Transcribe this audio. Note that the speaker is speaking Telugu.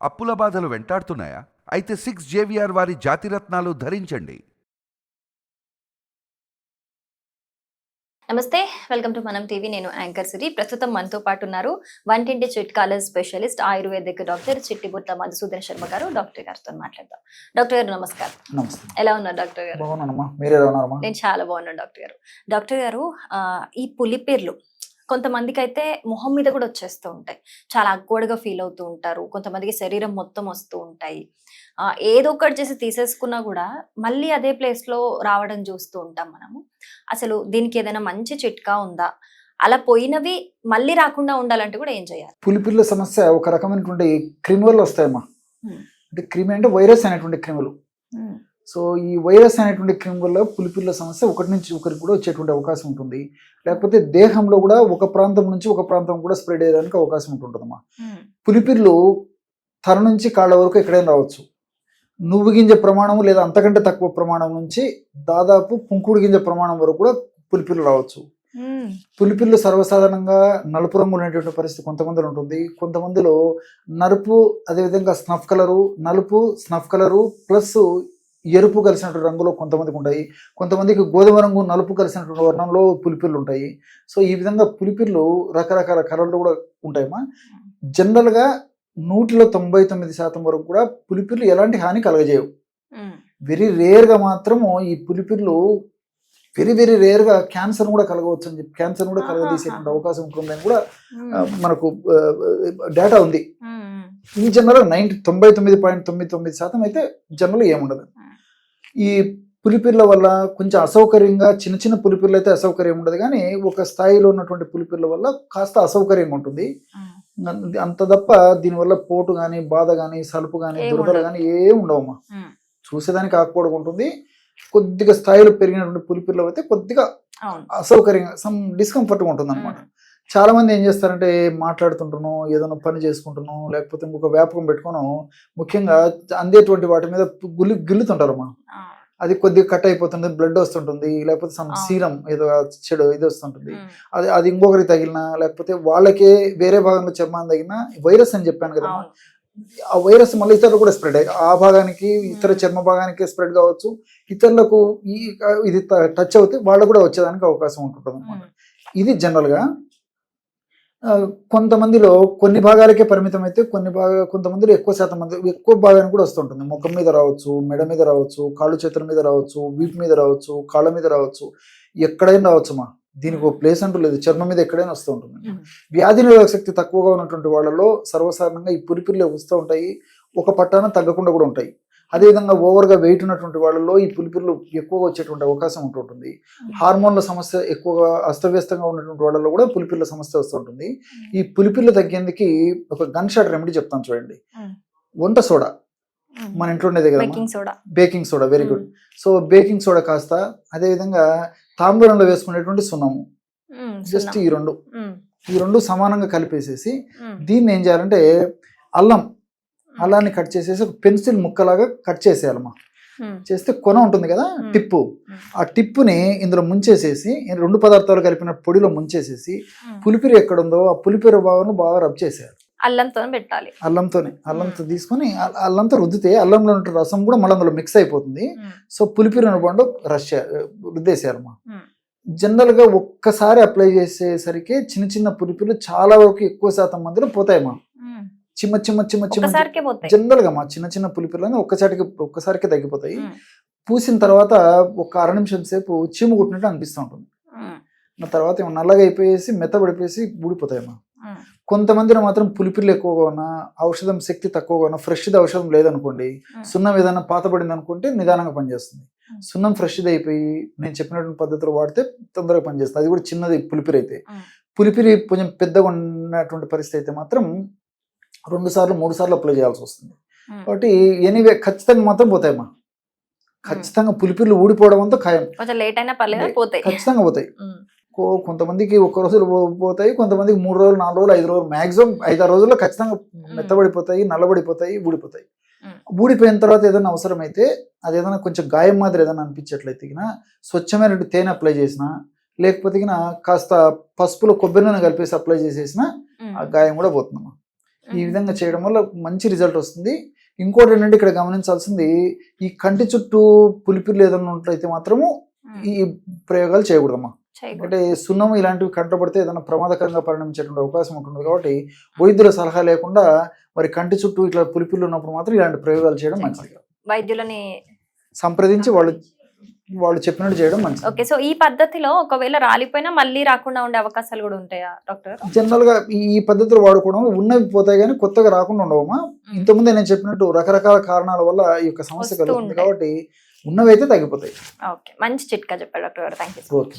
అప్పుల బాధలు వెంటాడుతున్నాయా? అయితే 6 JVR వారి జాతిరత్నాలు ధరించండి. నమస్తే, వెల్కమ్ టు మనం టీవీ. నేను యాంకర్ సిరి. ప్రస్తుతం మనతో పాటు ఉన్నారు వంటింటి చిట్కాల specialist ayurvedic doctor Chittibutla Madhusudan Sharma గారు. డాక్టర్ గారితో మాట్లాడదాం. డాక్టర్ గారు నమస్కారం. నమస్తే. ఎలా ఉన్నారు డాక్టర్ గారు? బాగున్నానమ్మా, మీరు ఎలా ఉన్నారమ్మా? నేను చాలా బాగున్నాను డాక్టర్ గారు. డాక్టర్ గారు, ఈ పులిపేర్లు కొంతమందికి అయితే మొహం మీద కూడా వచ్చేస్తూ ఉంటాయి. చాలా అక్వర్డ్గా ఫీల్ అవుతూ ఉంటారు. కొంతమందికి శరీరం మొత్తం వస్తూ ఉంటాయి. ఏదో ఒకటి చేసి తీసేసుకున్నా కూడా మళ్ళీ అదే ప్లేస్ లో రావడం చూస్తూ ఉంటాం మనము. అసలు దీనికి ఏదైనా మంచి చిట్కా ఉందా? అలా పోయినవి మళ్ళీ రాకుండా ఉండాలంటే కూడా ఏం చేయాలి? పులిపిల్ల సమస్య ఒక రకమైనటువంటి క్రిములు వస్తాయమ్మా. అంటే క్రిమి అంటే వైరస్ అనేటువంటి క్రిములు. సో ఈ వైరస్ అనేటువంటి క్రిమి వల్ల పులిపిల్ల సమస్య ఒకటి నుంచి ఒకరికి కూడా వచ్చేటువంటి అవకాశం ఉంటుంది. లేకపోతే దేహంలో కూడా ఒక ప్రాంతం నుంచి ఒక ప్రాంతం కూడా స్ప్రెడ్ అయ్యేదానికి అవకాశం ఉంటుందమ్మా. పులిపిల్లు తల నుంచి కాళ్ళ వరకు ఎక్కడైనా రావచ్చు. నువ్వు గింజ ప్రమాణం లేదా అంతకంటే తక్కువ ప్రమాణం నుంచి దాదాపు కుంకుడు గింజ ప్రమాణం వరకు కూడా పులిపిల్లు రావచ్చు. పులిపిల్లు సర్వసాధారణంగా నలుపు రంగు ఉండేటువంటి పరిస్థితి కొంతమందిలో ఉంటుంది. కొంతమందిలో నలుపు, అదేవిధంగా స్నఫ్ కలరు, నలుపు స్నఫ్ కలరు ప్లస్ ఎరుపు కలిసినటువంటి రంగులో కొంతమందికి ఉంటాయి. కొంతమందికి గోధుమ రంగు నలుపు కలిసినటువంటి వర్ణంలో పులిపిల్లు ఉంటాయి. సో ఈ విధంగా పులిపిల్లు రకరకాల కలర్లు కూడా ఉంటాయమ్మా. జనరల్గా 99% వరకు కూడా పులిపిల్లు ఎలాంటి హాని కలగజేయవు. వెరీ రేర్గా మాత్రము ఈ పులిపిల్లు వెరీ వెరీ రేర్గా క్యాన్సర్ కూడా కలగవచ్చు అని చెప్పి, క్యాన్సర్ కూడా కలగదీసేటువంటి అవకాశం ఉంటుందని కూడా మనకు డేటా ఉంది. ఈ జనరల్ 99.99% అయితే జనరల్ ఏముండదు. ఈ పులిపిల్ల వల్ల కొంచెం అసౌకర్యంగా, చిన్న చిన్న పులిపిల్ల అయితే అసౌకర్యం ఉండదు, కానీ ఒక స్థాయిలో ఉన్నటువంటి పులిపిల్ల వల్ల కాస్త అసౌకర్యంగా ఉంటుంది. అంత తప్ప దీనివల్ల పోటు కానీ, బాధ కానీ, సలుపు కానీ, దురదలు కానీ ఏం ఉండవమ్మా. చూసేదానికి ఆకుపోవడం ఉంటుంది. కొద్దిగా స్థాయిలో పెరిగినటువంటి పులిపిల్ల అయితే కొద్దిగా అసౌకర్యంగా, సమ్ డిస్కంఫర్ట్గా ఉంటుంది అనమాట. చాలా మంది ఏం చేస్తారంటే మాట్లాడుతుంటున్నాం, ఏదైనా పని చేసుకుంటున్నాం, లేకపోతే ఇంకొక వ్యాపకం పెట్టుకున్నాం, ముఖ్యంగా అందేటువంటి వాటి మీద గిల్లుతుంటారమ్మా. అది కొద్దిగా కట్ అయిపోతుంది, బ్లడ్ వస్తుంటుంది, లేకపోతే సమ్ సీరం ఏదో చెడు ఇది వస్తుంటుంది. అది ఇంకొకరికి తగిలినా, లేకపోతే వాళ్ళకే వేరే భాగంలో చర్మాన్ని తగిలినా వైరస్ అని చెప్పాను కదా, ఆ వైరస్ మళ్ళీ ఇతరులు కూడా స్ప్రెడ్ అయ్యి ఆ భాగానికి, ఇతర చర్మ భాగానికి స్ప్రెడ్ కావచ్చు. ఇతరులకు ఇది టచ్ అవుతే వాళ్ళకు కూడా వచ్చేదానికి అవకాశం ఉంటుంటుంది అనమాట. ఇది జనరల్గా కొంతమందిలో కొన్ని భాగాలకే పరిమితం అయితే, కొంతమందిలో ఎక్కువ శాతం మంది ఎక్కువ భాగానికి కూడా వస్తుంటుంది. ముఖం మీద రావచ్చు, మెడ మీద రావచ్చు, కాళ్ళు చేతుల మీద రావచ్చు, వీపు మీద రావచ్చు, కాళ్ళ మీద రావచ్చు, ఎక్కడైనా రావచ్చుమా. దీనికి ఒక ప్లేస్ అంటూ లేదు, చర్మం మీద ఎక్కడైనా వస్తూ ఉంటుంది. వ్యాధి నిరోధక శక్తి తక్కువగా ఉన్నటువంటి వాళ్ళలో సర్వసాధారణంగా ఈ పులిపిల్లు వస్తూ ఉంటాయి. ఒక పట్టాన తగ్గకుండా కూడా ఉంటాయి. అదేవిధంగా ఓవర్గా వెయిట్ ఉన్నటువంటి వాళ్ళలో ఈ పులిపిల్లు ఎక్కువగా వచ్చేటువంటి అవకాశం ఉంటుంటుంది. హార్మోన్ల సమస్య ఎక్కువగా అస్తవ్యస్తంగా ఉన్నటువంటి వాళ్ళలో కూడా పులిపిల్ల సమస్య వస్తుంటుంది. ఈ పులిపిల్ల తగ్గేందుకు ఒక గన్ షాట్ రెమెడీ చెప్తాను చూడండి. వంట సోడా మన ఇంట్లో ఉండేది కదా, baking soda, very good. So baking soda కాస్త, అదేవిధంగా తాంబూలంలో వేసుకునేటువంటి సున్నము, జస్ట్ ఈ రెండు సమానంగా కలిపేసేసి దీన్ని ఏం చేయాలంటే అల్లాన్ని కట్ చేసేసి ఒక పెన్సిల్ ముక్కలాగా కట్ చేసేయాలమ్మా. చేస్తే కొన ఉంటుంది కదా, టిప్పు, ఆ టిప్పుని ఇందులో ముంచేసేసి 2 పదార్థాలు కలిపిన పొడిలో ముంచేసేసి పులిపిరి ఎక్కడుందో ఆ పులిపిరి భాగం బాగా రబ్ చేసేయాలి. అల్లంతో పెట్టాలి. అల్లంతో తీసుకొని అల్లంతో రుద్దితే అల్లంలో ఉన్న రసం కూడా మళ్ళీ అందులో మిక్స్ అయిపోతుంది. సో పులిపిరి పండు రుద్దేసేయాలమ్మా. జనరల్ గా ఒక్కసారి అప్లై చేసేసరికి చిన్న చిన్న పులిపిలు చాలా వరకు ఎక్కువ శాతం మందిలో పోతాయమ్మా. చిన్న జనరల్ గా మా చిన్న చిన్న పులిపిల్లని ఒక్కసారికి తగ్గిపోతాయి. పూసిన తర్వాత ఒక 1/2 నిమిషం సేపు చీము కుట్టినట్టు అనిపిస్తూ ఉంటుంది. తర్వాత ఏమో నల్లగా అయిపోయేసి మెత్తబడిపోయేసి ఊడిపోతాయమ్మా. కొంతమందిలో మాత్రం పులిపిల్లు ఎక్కువగా ఉన్నా, ఔషధం శక్తి తక్కువగా ఉన్నా, ఫ్రెష్ది ఔషధం లేదనుకోండి, సున్నం ఏదైనా పాతబడింది అనుకుంటే నిదానంగా పనిచేస్తుంది. సున్నం ఫ్రెష్ది అయిపోయి నేను చెప్పినటువంటి పద్ధతిలో వాడితే తొందరగా పనిచేస్తుంది. అది కూడా చిన్నది పులిపిరి అయితే. పులిపిరి కొంచెం పెద్దగా ఉన్నటువంటి పరిస్థితి అయితే మాత్రం 2 సార్లు 3 సార్లు అప్లై చేయాల్సి వస్తుంది. కాబట్టి ఎనీవే ఖచ్చితంగా మాత్రం పోతాయమ్మా. ఖచ్చితంగా పులిపిర్లు ఊడిపోవడం అంతా ఖాయం, ఖచ్చితంగా పోతాయి. కొంతమందికి 1 రోజులు పోతాయి, కొంతమందికి 3 రోజులు, 4 రోజులు, 5 రోజులు, మాక్సిమం 5-6 రోజుల్లో ఖచ్చితంగా మెత్తబడిపోతాయి, నల్లబడిపోతాయి, ఊడిపోతాయి. ఊడిపోయిన తర్వాత ఏదైనా అవసరమైతే అది ఏదైనా కొంచెం గాయం మాదిరి ఏదైనా అనిపించట్లయితే స్వచ్ఛమైన తేనె అప్లై చేసినా, లేకపోతే కాస్త పసుపులో కొబ్బరి నూనె కలిపేసి అప్లై చేసేసిన ఆ గాయం కూడా పోతుందమ్మా. ఈ విధంగా చేయడం వల్ల మంచి రిజల్ట్ వస్తుంది. ఇంకోటి ఏంటంటే ఇక్కడ గమనించాల్సింది, ఈ కంటి చుట్టూ పులిపిర్లు ఏదైనా ఉన్నట్లయితే మాత్రము ఈ ప్రయోగాలు చేయకూడదమ్మా. అంటే సున్నం ఇలాంటివి కంటపడితే ఏదైనా ప్రమాదకరంగా పరిణమించేటువంటి అవకాశం ఉంటుంది. కాబట్టి వైద్యుల సలహా లేకుండా మరి కంటి చుట్టూ ఇట్లా పులిపిర్లు ఉన్నప్పుడు మాత్రం ఇలాంటి ప్రయోగాలు చేయడం మంచిది. వైద్యులని సంప్రదించి వాళ్ళు చెప్పినట్టు చేయడం మంచిది. ఓకే, సో ఈ పద్ధతిలో ఒకవేళ రాలిపోయినా మళ్ళీ రాకుండా ఉండే అవకాశాలు కూడా ఉంటాయా డాక్టర్? జనరల్ గా ఈ పద్ధతులు వాడుకోవడం ఉన్నవి పోతాయి కానీ కొత్తగా రాకుండా ఉండవమ్మా. ఇంతకుముందే నేను చెప్పినట్టు రకరకాల కారణాల వల్ల ఈ యొక్క సమస్య కలుగుతుంది. కాబట్టి ఉన్నవి అయితే తగ్గిపోతాయి. ఓకే, మంచి చిట్కా చెప్పారు డాక్టర్ గారు. Thank you. ఓకే.